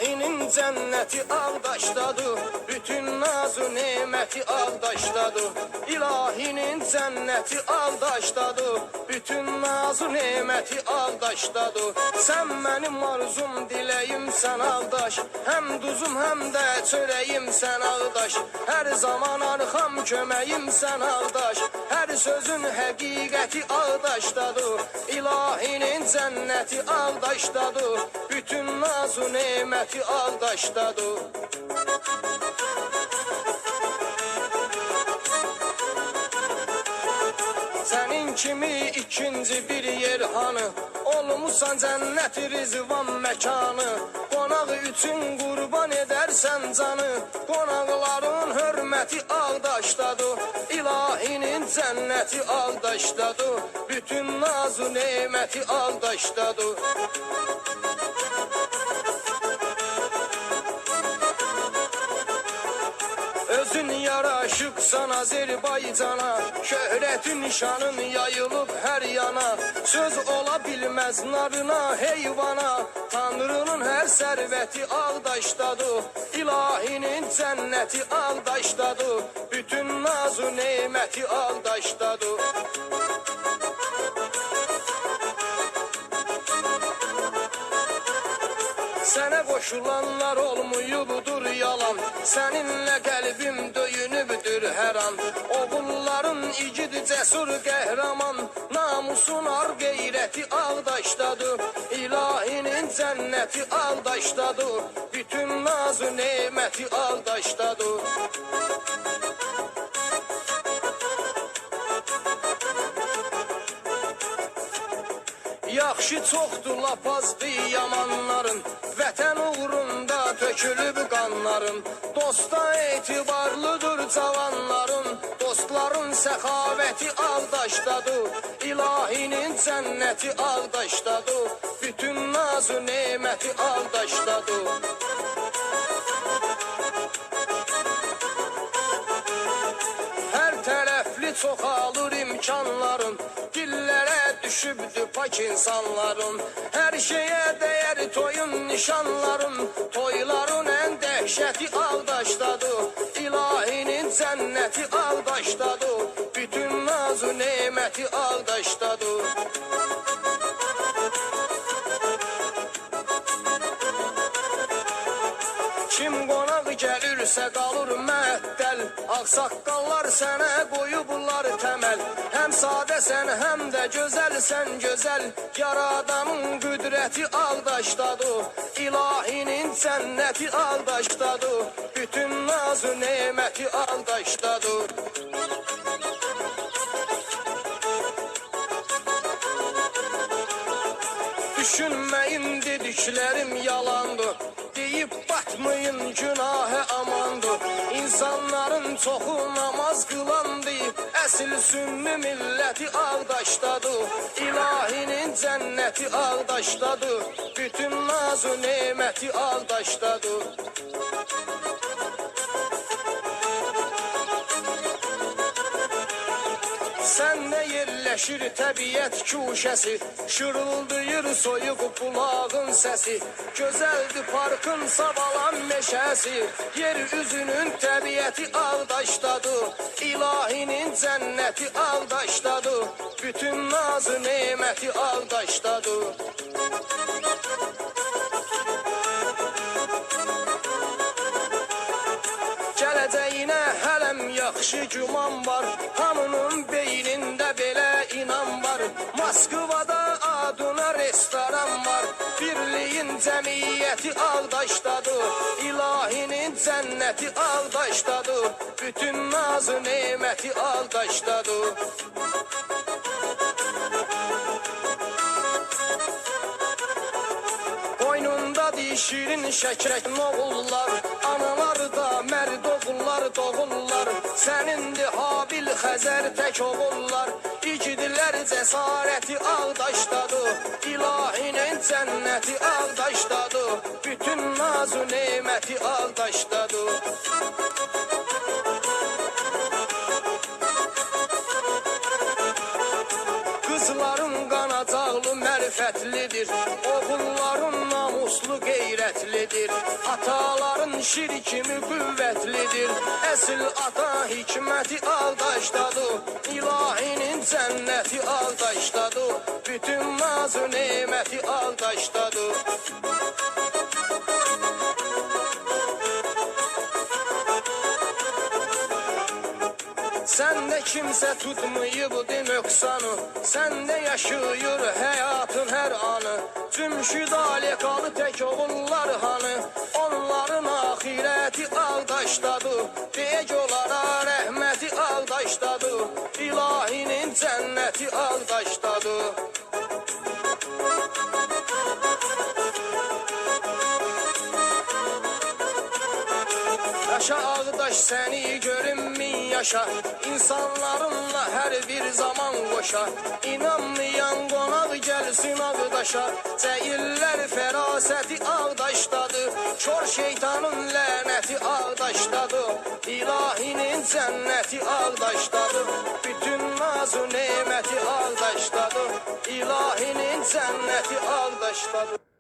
İlahinin cenneti Ağdaşdadır, bütün nazı nemeti Ağdaşdadır. İlahinin cenneti Ağdaşdadır, bütün nazı nemeti Ağdaşdadır. Sen benim arzum, dileyim sen Ağdaş, hem duzum hem de çöreyim sen Ağdaş. Her zaman arkam köməyim sen Ağdaş, her sözün həqiqəti Ağdaşdadır. İlahinin cenneti Ağdaşdadır, bütün nazı nemeti Ağdaşdadır. Senin kimi ikinci bir yer hanı, olmuşsan cennet rizvan mekanı. Qonağı üçün qurban edersen canı, qonaqların hürmeti Ağdaşdadır. İlahinin cenneti Ağdaşdadır, bütün nazı nemeti Ağdaşdadır. Özün yaraşıqsan Azərbaycana, şöhrətin şanın yayılıb hər yana. Söz ola bilməz narına, heyvana, Tanrının hər sərvəti Ağdaşdadır. İlahinin cənnəti Ağdaşdadır, bütün nazı neməti Ağdaşdadır. Sənə qoşulanlar olmuyubdur yalan, səninlə qəlbim döyünübdür hər an. Oğulların igid cəsur qəhrəman, namusun ar qeyrəti Ağdaşdadır. İlahinin cənnəti Ağdaşdadır, bütün nazı neməti Ağdaşdadır. Yaxşı çoxdur lapazdı yamanların, vətən uğrunda tökülüb qanların. Dosta etibarlıdır cavanların, dostların səxavəti Ağdaşdadır. İlahinin cənnəti Ağdaşdadır, bütün nazı neməti Ağdaşdadır. Hər tərəfli çoxalır imkanların, dillərə düşübdü pak insanların. Hər şeyə dəyər toyun nişanların, toyların ən dəhşəti Ağdaşdadır. İlahinin cənnəti Ağdaşdadır, bütün nazı neməti Ağdaşdadır. Kim qonaq gəlirsə qalır məəttəl, ağsaqqallar sənə qoyublar təməl. Həm sadəsən, həm də gözəlsən gözəl, yaradanın qüdrəti Ağdaşdadır. İlahinin cənnəti Ağdaşdadır, bütün nazı neməti Ağdaşdadır. Düşünməyin dediklərim yalandır, deyib batmayın günahə amandır. İnsanların çoxu namaz qılandı, əsil sünni milləti Ağdaşdadır. İlahinin cənnəti Ağdaşdadır, bütün nazı neməti Ağdaşdadır. Səndə yerləşir təbiət kuşəsi, şırıldayır soyuq bulağın səsi. Gözəldir parkın savalan meşəsi, yer üzünün təbiəti Ağdaşdadır. İlahinin cənnəti Ağdaşdadır, bütün nazı neməti Ağdaşdadır. Gələcəyinə hələm yaxşı güman var, hamının beynində belə inan var. Moskvada adına restoran var, birliyin cəmiyyəti Ağdaşdadır. İlahinin cənnəti Ağdaşdadır, bütün nazı neməti Ağdaşdadır. Qoynundadır şirin şəkərək noğullar, analar da mərd oğullar doğullar. Sənindir Habil Xəzər tək oğullar, igidlər cəsarəti Ağdaşdadır. İlahinin cənnəti Ağdaşdadır, bütün nazı neməti Ağdaşdadır. Qızların qanacaqlı mərifətlidir, oğulların namuslu qeyrətlidir. qüvvətlidir. Ataların şir kimi qüvvətlidir. Əsl ata hikməti Ağdaşdadır. İlahinin cənnəti Ağdaşdadır. Bütün nazı neməti Ağdaşdadır. Səndə kimsə tutmayıbdı nöqsanı, səndə yaşayır həyatın hər anı. Cümşüd alekalı tək oğullar hanı, onların axirəti Ağdaşdadır. Deyək onlara rəhməti Ağdaşdadır, İlahinin cənnəti Ağdaşdadır. Yaşa Ağdaş səni görüm min yaşa, İnsanlarınla hər bir zaman qoşa. İnanmayan qonaq gəlsin Ağdaşa, Cəyirlər fərasəti Ağdaşdadır. Kör şeytanın lənəti Ağdaşdadır, İlahinin cənnəti Ağdaşdadır. Bütün nazı neməti Ağdaşdadır, İlahinin cənnəti Ağdaşdadır.